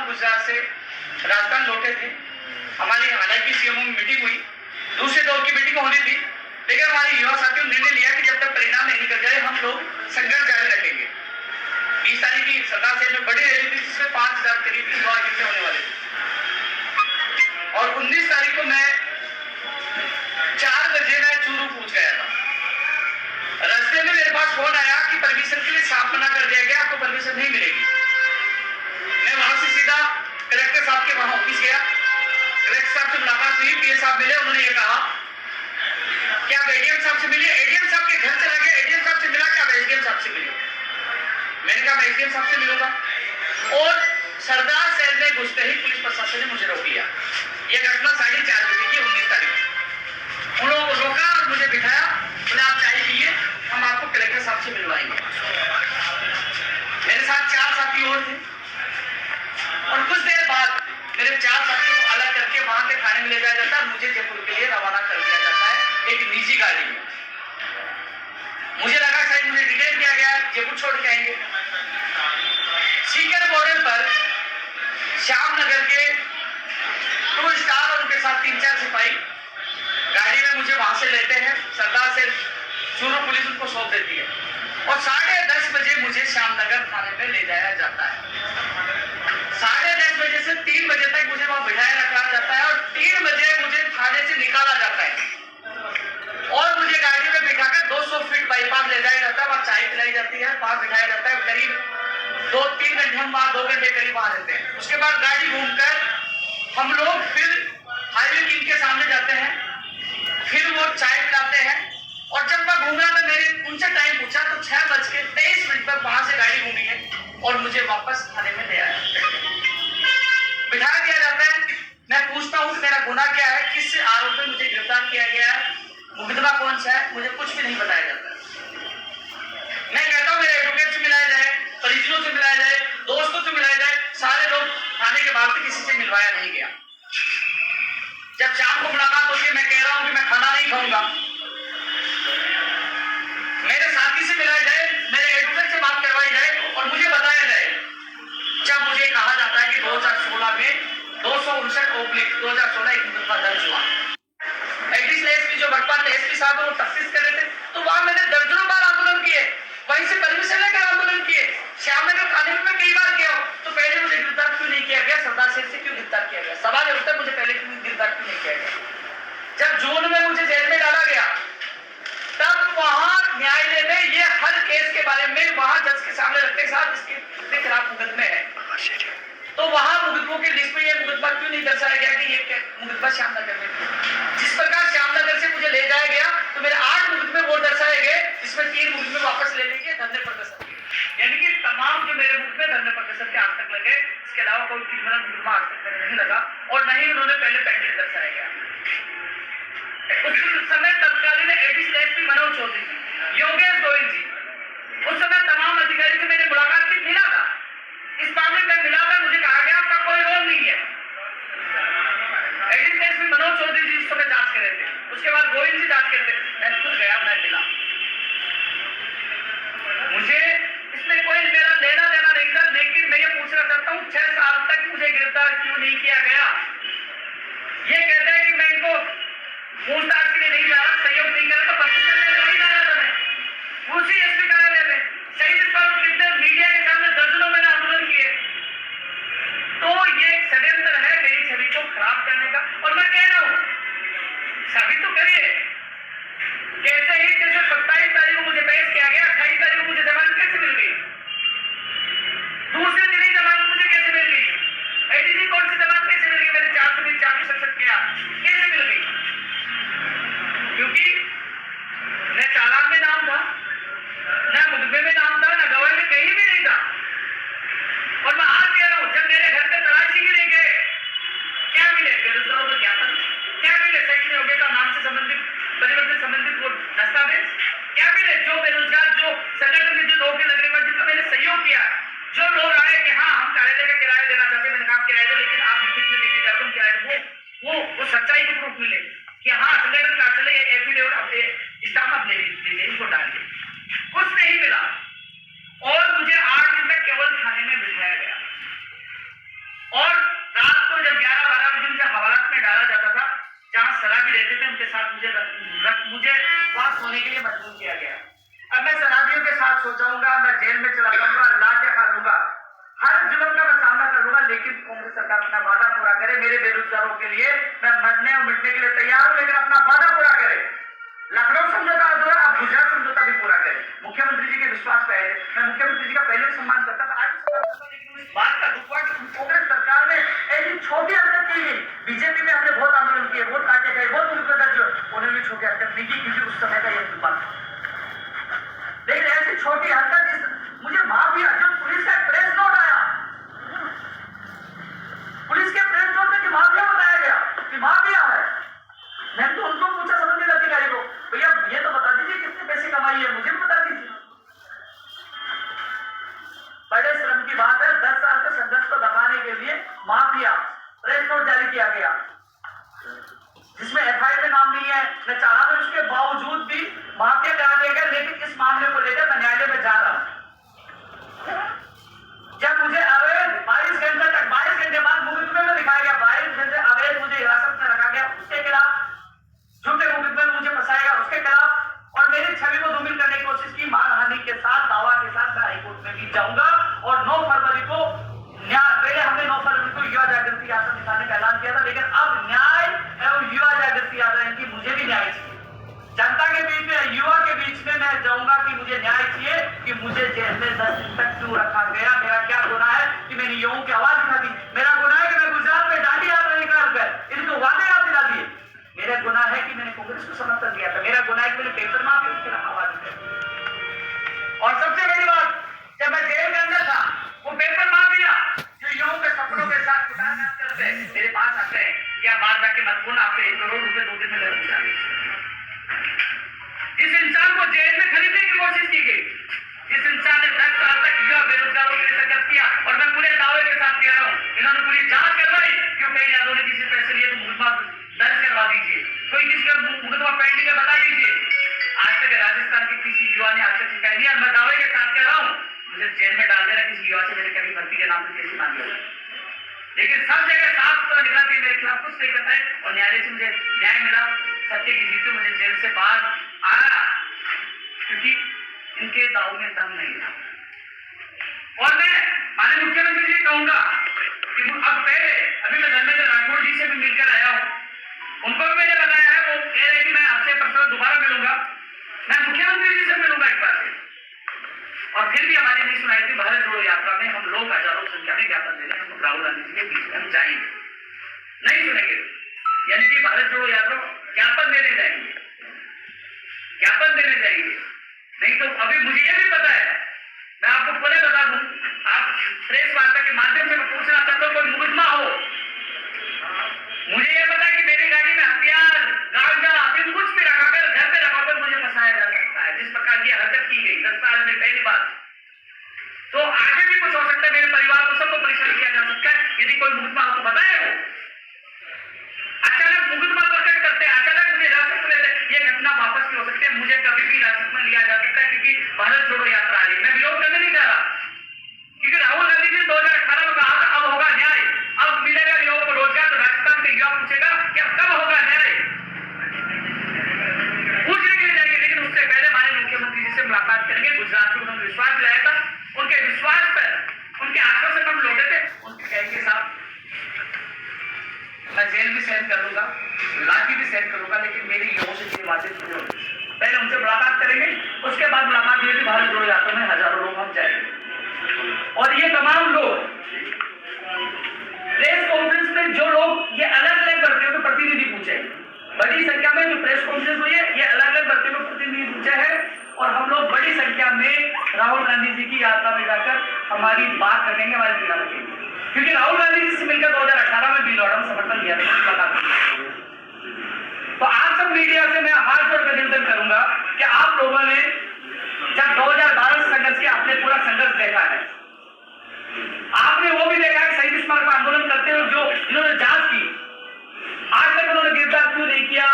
गुजरात से राजस्थान लौटे थे। हमारी हालांकि सीएमओ में मीटिंग हुई, दूसरे दौर की मीटिंग होनी थी, लेकिन हमारे युवा साथियों ने निर्णय लिया कि जब तक परिणाम नहीं निकल जाए हम लोग संघर्ष जारी रखेंगे। 20 तारीख की सरदार शहर में बड़ी रैली थी जिसमें 5000 करीब युवा इकट्ठे होने वाले थे। और 19 तारीख को मैं 4 बजे मैं चूरू पहुंच गया था। रास्ते में मेरे पास फोन आया कि परमिशन के लिए साफ मना कर दिया गया, आपको परमिशन नहीं मिलेगी। मैं वहां से सीधा कलेक्टर साहब के वहां ऑफिस गया। कलेक्टर साहब से मुलाकात हुई, पीए साहब मिले, उन्होंने ये कहा कि आप एडीएम साहब से मिलिए। एडीएम साहब के घर चला गया, एडीएम साहब से मिला कि आप एसडीएम साहब से मिलिए। मैंने कहा मैं एसडीएम साहब से मिलूंगा। और सरदार शहर में घुसते ही पुलिस प्रशासन ने मुझे रोक लिया। यह घटना 4:30 बजे की 19 तारीख। उन लोगों को रोका और मुझे बिठाया, बोले आप चाय पिए, हम आपको कलेक्टर साहब से मिलवाएंगे। मेरे साथ 4 साथी और थे और कुछ देर बाद मेरे 4 साथियों को अलग करके वहां के थाने में ले जाया जाता है और मुझे जयपुर के लिए रवाना कर दिया जाता है एक निजी गाड़ी में। मुझे लगा शायद मुझे डिटेन किया गया, जयपुर छोड़ के आएंगे। सीकर बॉर्डर पर श्यामनगर के 2 स्टार और उनके साथ 3-4 सिपाही गाड़ी में मुझे वहां से लेते हैं। सरदार से चूरू पुलिस उनको सौंप देती है और 10:30 बजे मुझे श्यामनगर थाने में ले जाया जाता है। 10:30 बजे से 3 बजे तक मुझे वहां बिठाया रखा जाता है और 3 बजे मुझे थाने से निकाला जाता है और मुझे गाड़ी में बिठाकर 200 फीट बाईपास ले जाया जाता है। वहां चाय पिलाई जाती है, वहां बिठाया जाता है। करीब 2-3 घंटे हम वहां 2 घंटे करीब वहां रहते हैं। उसके बाद गाड़ी घूमकर हम लोग फिर हाईवे किंग के सामने जाते हैं, फिर वो चाय पिलाते हैं। और जब मैं घूम रहा था, मेरे उनसे टाइम पूछा तो 6:23 पर वहां से गाड़ी घूमी है और मुझे वापस थाने में ले आया, बिठा दिया जाता है। मैं पूछता हूं कि मेरा गुनाह क्या है, किस आरोप में मुझे गिरफ्तार किया गया है, मुकदमा कौन सा है, मुझे कुछ भी नहीं बताया जाता। मैं कहता हूं मेरे एडवोकेट से मिलाया जाए, परिजनों से मिलाया जाए, दोस्तों से मिलाया जाए, सारे लोग थाने के बाहर किसी से मिलवाया नहीं गया। जब शाम को मुलाकात होती है, मैं कह रहा हूं कि मैं खाना नहीं खाऊंगा। मेरे साथी से मिलाया जाए, मेरे एडवोकेट से बात करवाई जाए और मुझे बताया जाए। जब मुझे कहा जाता है कि 2016 में 259/2016 एक मुकदमा दर्ज हुआ। एडिशनल एसपी जो भटपाल में एसपी साहब वो तफ्तीश कर रहे थे, तो वहां मैंने दर्जनों बार आंदोलन किए, वहीं से परमिशन लेकर आंदोलन किए। श्यामनगर थाने में मैं कई बार गया हूं, तो पहले मुझे गिरफ्तार क्यों नहीं किया गया, सरदार शहर से क्यों गिरफ्तार किया गया? सवाल उठता है मुझे पहले क्यों गिरफ्तार क्यों नहीं किया गया? जब जून में मुझे जेल में डाला गया, तब वहां न्यायालय में ये हर केस के बारे में वहां जज के सामने रखते साथ इसके खिलाफ मुकदमे है, तो वहां मुकदमों की लिस्ट में ये मुकदमा क्यों नहीं दर्शाया गया कि ये मुकदमा श्यामनगर में? जिस प्रकार श्यामनगर से मुझे ले जाया गया तो मेरे 8 मुकदमे वो दर्शाए गए, जिसमें 3 मुकदमे वापस ले लेंगे धरने प्रदर्शन के, यानी कि तमाम जो मेरे मुकदमे धरने प्रदर्शन के आज तक लगे। इसके अलावा कोई क्रिमिनल मुकदमा आज तक मेरे नहीं लगा और न ही उन्होंने पहले पेंडिंग दर्शाया गया। उस समय तत्कालीन एडिशनल एसपी मनोज चौधरी, योगेश गोयल जी, उस समय तमाम अधिकारी से मैंने मुलाकात की, मिला था इस मामले में, मिला था, मुझे कहा गया आपका कोई रोल नहीं है। एडिशनल एसपी मनोज चौधरी जी उस समय जांच कर रहे थे, उसके बाद गोयल जी जांच करते, मैं खुद गया, मैं मिला। मुझे इसमें कोई मेरा लेना देना नहीं था, लेकिन मैं ये पूछना चाहता हूँ 6 साल तक मुझे गिरफ्तार क्यों नहीं किया गया? ये कहते हैं कि मैं इनको पूछताछ के लिए नहीं जा रहा, सहयोग नहीं कर रहा, तो परमिशन लेने नहीं जा रहा था मैं उसी एसपी कार्यालय में। शहीद स्थल कितने मीडिया के सामने दर्जनों मैंने आंदोलन किए। तो ये एक षड्यंत्र है मेरी छवि को खराब करने का, और मैं कह रहा हूं साबित तो करिए। कैसे ही जैसे 27 तारीख को मुझे पेश किया गया, 28 तारीख को मुझे जमानत कैसे मिल गई? दूसरे दिन ही जमानत मुझे कैसे मिल गई? एडीजी कोर्ट से जमानत कैसे मिल गई? मैंने 467 किया, कैसे मिल गई? क्योंकि न चालान में नाम था, न मुकदमे में नाम था, न गवाही में कहीं भी नहीं था। और मैं आज कह रहा हूं, जब मेरे घर पे तलाशी के लिए गए, क्या मिले? बेरोजगारों का ज्ञापन। क्या मिले? शैक्षणिक योग्यता, नाम से संबंधित, परिवर्तन संबंधित वो दस्तावेज। क्या मिले? जो बेरोजगार, जो संगठन में जो नौकरी लगने वाले, जिसका मैंने सहयोग किया, जो लोग आए कि हाँ हम कार्यालय का किराया देना चाहते हैं, मैंने कहा किराया दो, लेकिन आप लिखित में देके जाओ किराया, वो सच्चाई के प्रूफ मिले कि हाँ संगठन कार्यालय एफिडेविट अपने स्टाफ आप ले लीजिए, इसको डालिए। कुछ नहीं मिला और मुझे 8 दिन तक केवल थाने में बिठाया गया। और लिए, बेरोजगारों के लिए मैं मरने और मिटने के लिए तैयार हूं, लेकिन अपना वादा पूरा करें। लखनऊ समझौता अधूरा, अब गुजरात समझौता भी पूरा करें। मुख्यमंत्री जी के विश्वास पे है, मैं मुख्यमंत्री जी का पहले सम्मान करता था, आज भी सम्मान करता हूं, लेकिन इस बात का दुख हुआ कि कांग्रेस सरकार ने ऐसी छोटी हरकत की। बीजेपी में हमने बहुत आंदोलन किए, बहुत काटे गए, बहुत मुख्यमंत्री उन्होंने भी छोटी हरकत नहीं की, क्योंकि उस समय का यह बात था। लेकिन ऐसी छोटी हरकत, मुझे माफिया, जो पुलिस का प्रेस नोट आया, पुलिस के प्रेस नोट में माफिया बताया गया कि माफिया है। मैंने तो उनको पूछा संबंधित अधिकारी को, भैया ये तो बता दीजिए कितने पैसे कमाई है, मुझे भी बता दीजिए। बड़े श्रम की बात है, 10 साल के संघर्ष को दबाने के लिए माफिया प्रेस नोट जारी किया गया, जिसमें एफआईआर में नाम नहीं है, न चालान है, उसके बावजूद भी माफिया करा दिया गया। लेकिन इस मामले को लेकर मैं न्यायालय में जा रहा हूं। जब मुझे अवैध 22 घंटे तक, 22 घंटे बाद मुकदमे में दिखाया गया, 22 घंटे अवैध मुझे हिरासत में रखा गया, उसके खिलाफ झूठे मुकदमे में मुझे फंसाएगा, उसके खिलाफ, और मेरी छवि को धूमिल करने की कोशिश की, मानहानि के साथ, दावा के साथ मैं हाईकोर्ट में भी जाऊंगा। और 9 फरवरी को पहले हमने 9 फरवरी को युवा जागृति यात्रा निकालने का ऐलान किया था, लेकिन अब न्याय एवं युवा जागृति यात्रा की मुझे भी न्याय चाहिए। जनता के बीच में, युवा के बीच में मैं जाऊंगा कि मुझे न्याय चाहिए, कि मुझे जेल में 10 दिन तक क्यों रखा गया, मेरा क्या गुनाह है कि मैंने युवाओं की आवाज उठा दी, मेरा गुनाह है कि मैं गुजरात में दांडी यात्रा निकाल कर इनको वादे याद दिला दिए, मेरा गुनाह है कि मैंने कांग्रेस को समर्थन दिया था, मेरा गुनाह है कि मैंने पेपर माफी उसके आवाज उठाई। और सबसे बड़ी बात, जब मैं जेल के अंदर था, वो पेपर माफिया जो युवाओं के सपनों के साथ करते मेरे पास आते हैं, क्या बात जाके मत बोला, आपके 1 करोड़ रुपए 2 दिन में ले जाएंगे। जिस इंसान को जेल में खरीदने की कोशिश की गई, जिस इंसान ने 10 साल तक युवा बेरोजगारों के लिए संघर्ष किया, और मैं पूरे दावे के साथ कह रहा हूं, इन्होंने पूरी जांच करवाई, क्यों कहीं यादव ने किसी पैसे लिए तो मुकदमा दर्ज करवा दीजिए, कोई किसी का मुकदमा पेंडिंग है बता दीजिए। आज तक राजस्थान के किसी युवा ने आज तक शिकायत नहीं, मैं दावे के साथ कह रहा हूं, मुझे जेल में डाल देना, किसी युवा से मैंने कभी भर्ती के नाम पर केस मांगी हो, लेकिन सब जगह साफ तो निकला कि मेरे खिलाफ कुछ नहीं करता है, और न्यायालय से मुझे न्याय मिला, सत्य की जीत, मुझे जेल से बाहर आया, क्योंकि इनके दाव में दम नहीं था। और मैं माननीय मुख्यमंत्री जी कहूंगा कि अब पहले, अभी मैं धर्मेंद्र राठौड़ जी से भी मिलकर आया हूं, उनको भी मैंने बताया है, वो कह रहे कि मैं आपसे पर्सनल दोबारा मिलूंगा, मैं मुख्यमंत्री जी से मिलूंगा एक बार से। और फिर भी हमारी नहीं सुनाई थी, भारत जोड़ो यात्रा में हम लोग हजारों संख्या में ज्ञापन दे रहे हैं, हम राहुल गांधी जी के बीच में हम जाएंगे, नहीं सुनेंगे, यानी कि भारत जोड़ो यात्रा ज्ञापन देने जाएंगे, ज्ञापन देने जाएंगे। नहीं तो अभी मुझे ये भी पता है, मैं आपको पुनः बता दूं, आप प्रेस वार्ता के माध्यम से मैं पूछना चाहता हूं, कोई मुकदमा हो, मुझे ये पता है कि मेरी गाड़ी में हथियार, गांजा, अफीम कुछ भी रखाकर घर पे रखाकर मुझे फंसाया जा सकता है, जिस प्रकार की हरकत की गई 10 साल में पहली बार, तो आगे भी कुछ हो सकता है, मेरे परिवार को सबको परेशान किया जा सकता है। यदि कोई मुकदमा हो तो बताए, वो अचानक मुकदमा प्रकट करते हैं, अचानक मुझे हिरासत में लेते, ये घटना वापस भी हो सकती है, मुझे कभी भी हिरासत में लिया जा सकता है, क्योंकि भारत जोड़ो यात्रा आ रही है। मैं विरोध करने नहीं जा रहा, क्योंकि राहुल गांधी जी 2018 में कहा था अब होगा न्याय, अब मिलेगा युवाओं को रोजगार, तो राजस्थान के युवा पूछेगा कि अब कब होगा न्याय, पूछने के लिए जाएंगे। लेकिन उससे पहले माननीय मुख्यमंत्री जी से मुलाकात करेंगे, गुजरात में उन्होंने विश्वास दिलाया था, उनके विश्वास पर, उनके आश्वासन हम लौटे थे, उनके कहेंगे साहब मैं जेल भी सहन कर लूंगा, लाठी भी सहन करूंगा, लेकिन मेरी युवाओं से ये बातें नहीं होगी। पहले उनसे मुलाकात करेंगे, उसके बाद मुलाकात हुई, भारत जोड़ो यात्रा में हजारों लोग हम जाएंगे, और ये तमाम लोग प्रेस कॉन्फ्रेंस में, जो लोग ये अलग अलग भर्तियों के प्रतिनिधि पूछे, बड़ी संख्या में जो प्रेस कॉन्फ्रेंस हुई है, ये अलग अलग भर्तियों के प्रतिनिधि पूछे हैं, और हम लोग बड़ी संख्या में राहुल गांधी जी की यात्रा में जाकर हमारी बात रखेंगे, हमारी पीड़ा रखेंगे, क्योंकि राहुल गांधी जी से मिलकर 2018 में भी लॉकडाउन समर्थन दिया था। तो आप सब मीडिया से मैं हाथ जोड़कर निवेदन करूंगा कि आप लोगों ने जब 2012 से संघर्ष किया, आपने पूरा संघर्ष देखा है, आपने वो भी देखा है शहीद स्मारक पर आंदोलन करते हुए जो इन्होंने जांच की, आज तक उन्होंने गिरफ्तार क्यों नहीं किया,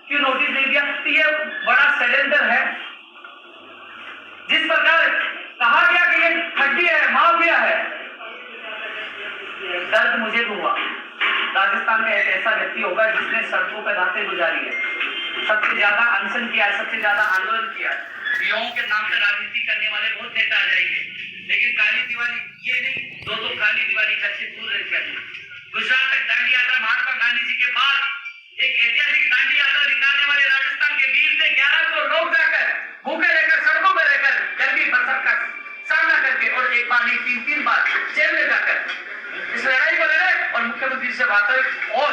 क्यों नोटिस नहीं दिया, तो ये बड़ा षड्यंत्र है। जिस प्रकार कहा गया कि ये ठगी है, माफिया है, दर्द मुझे भी हुआ। राजस्थान में एक ऐसा व्यक्ति होगा जिसने सड़कों पर रातें गुजारी है, सबसे ज्यादा अनशन किया है, सबसे ज्यादा आंदोलन किया है। युवाओं के नाम पर राजनीति करने वाले बहुत नेता आ जाएंगे, लेकिन काली दिवाली ये नहीं, दो काली दिवाली घर से दूर रह जाएंगे। गुजरात तक दांडी यात्रा जेल में जाकर इस लड़ाई को लड़े और मुख्यमंत्री से बात करें और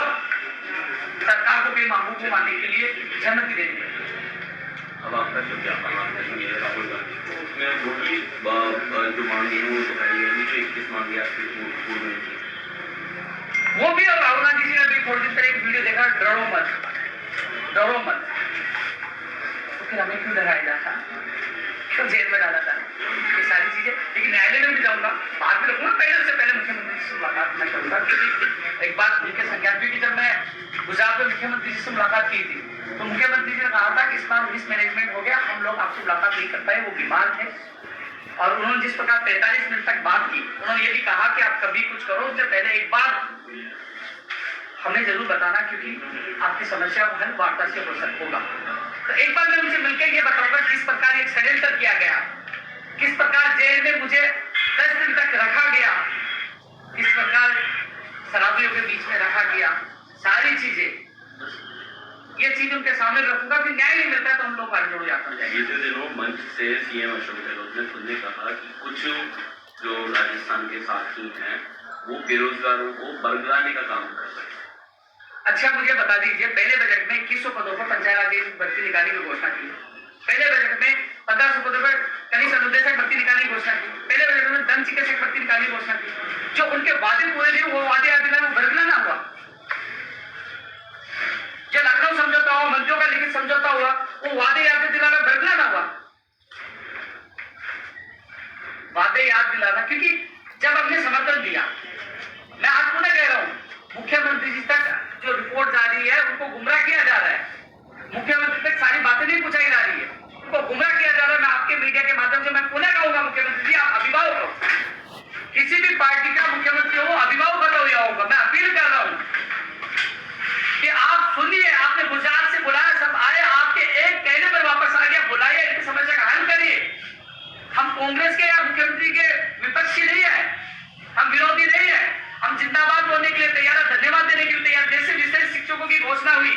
सरकार को कई मांगों को मानने के लिए सहमति देनी। अब आपका जो ज्ञापन है राहुल गांधी को, उसमें वो भी जो मांगी है वो दोहराई है, जो 21 मांगी आपकी पूर्व में थी वो भी। और राहुल गांधी जी ने अभी थोड़ी देर एक वीडियो देखा, डरो मत, तो फिर हमें क्यों डराया जाता, क्यों जेल में डाला था, ये सारी चीजें। लेकिन न्यायालय में भी जाऊंगा, बाद में रखूंगा, पहले उससे पहले मुख्यमंत्री जी से मुलाकात मैं करूंगा। क्योंकि एक बात उनके संज्ञान, क्योंकि जब मैं गुजरात में मुख्यमंत्री जी से मुलाकात की थी तो मुख्यमंत्री जी ने कहा था कि इस बार मिसमैनेजमेंट हो गया, हम लोग आपसे मुलाकात नहीं कर पाए, वो बीमार थे। और उन्होंने जिस प्रकार 45 मिनट तक बात की, उन्होंने ये भी कहा कि आप कभी कुछ करो उससे पहले एक बार हमें जरूर बताना, क्योंकि आपकी समस्या का हल वार्ता से हो होगा। तो एक बार मैं उनसे मिलकर ये बताऊंगा किस प्रकार एक षड्यंत्र किया गया, किस प्रकार जेल में मुझे 10 दिन तक रखा गया, किस प्रकार शराबियों के बीच में रखा गया, सारी चीजें, ये चीज उनके सामने रखूंगा। फिर न्याय नहीं मिलता तो हम लोग आगे जोड़ जाते हैं। बीते दिनों मंच से सीएम अशोक गहलोत ने खुद ने कहा कि कुछ जो राजस्थान के साथी हैं वो बेरोजगारों को बरगलाने का काम कर रहे हैं। अच्छा, मुझे बता दीजिए, पहले बजट में 2100 पदों पर पंचायत भर्ती निकालने की घोषणा की, पहले बजट में 1500 पदों पर कनिष्ठ अनुदेशक भर्ती निकालने की घोषणा की, पहले बजट में दंत चिकित्सक भर्ती निकालने की घोषणा की। जो उनके वादे पूरे नहीं, वो वादे याद दिलाए, वो बरगला ना हुआ। जो लखनऊ समझौता हुआ, मंत्रियों का लिखित समझौता हुआ, वो वादे याद दिलाना, बरगला ना हुआ। वादे याद दिलाना, क्योंकि जब हमने समर्थन दिया, मैं आज पुनः कह रहा हूं, मुख्यमंत्री जी तक जो रिपोर्ट जा रही है उनको गुमराह किया जा रहा है, मुख्यमंत्री तक सारी बातें नहीं पूछाई जा रही है, उनको गुमराह किया जा रहा है। मैं आपके मीडिया के माध्यम से मैं पुनः कहूंगा, मुख्यमंत्री जी आप अभिभावक हो, किसी भी पार्टी का मुख्यमंत्री हो, अभिभावक बना हुआ होगा। मैं अपील कर रहा हूं कि आप सुनिए, आपने गुजरात से बुलाया, सब आए, आपके एक कहने पर वापस आ गया, बुलाइए, इनकी समस्या का हल करिए। हम कांग्रेस के या मुख्यमंत्री के विपक्षी नहीं है, हम विरोधी नहीं है, हम जिंदाबाद बोलने के लिए तैयार है, धन्यवाद देने के लिए तैयार। जैसे विशेष शिक्षकों की घोषणा हुई,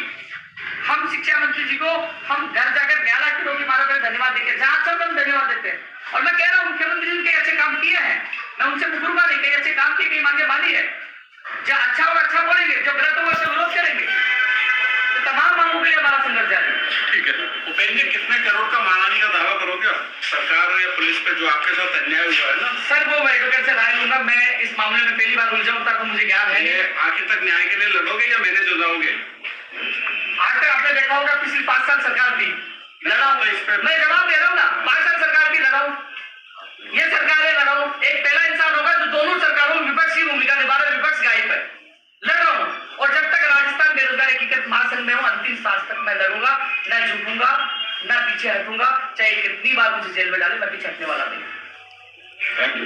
हम शिक्षा मंत्री जी को हम घर जाकर 11 किलो की मारा पर धन्यवाद देंगे, जहां सब हम धन्यवाद देते हैं। और मैं कह रहा हूं मुख्यमंत्री जी ने कई अच्छे काम किए हैं, मैं उनसे मुकरूंगा नहीं, कई अच्छे काम किए, कई मांगे मानी है। जो अच्छा होगा अच्छा बोलेंगे, जो गलत होगा उससे विरोध करेंगे। तो तमाम मांगों के लिए हमारा संघर्ष जारी है। ठीक है, उपेंद्र जी कितने करोड़ का मानहानि का दावा करोगे सरकार या पुलिस पे जो आपके साथ अन्याय हुआ है ना? सर वो मैं एडवोकेट से राय लूंगा, मैं इस मामले में पहली बार उलझा होता तो मुझे ज्ञान है। आखिर तक न्याय के लिए लड़ोगे या मैंने जुड़ाओगे? आज तक आपने देखा होगा पिछली 5 साल सरकार थी, लड़ा हूं इस पे, मैं जवाब दे रहा हूँ ना, 5 साल सरकार थी, लड़ा हूं, ये सरकार है, लड़ा हूं। एक पहला इंसान होगा जो दोनों सरकारों में विपक्षी भूमिका निभा रहा है, विपक्ष गाई पर लड़ रहा हूं। और जब तक राजस्थान बेरोजगार एकीकृत महासंघ में हूं, अंतिम सांस तक मैं लड़ूंगा, न झुकूंगा, न पीछे हटूंगा, चाहे कितनी बार मुझे जेल में डाले, मैं पीछे हटने वाला नहीं। Thank you.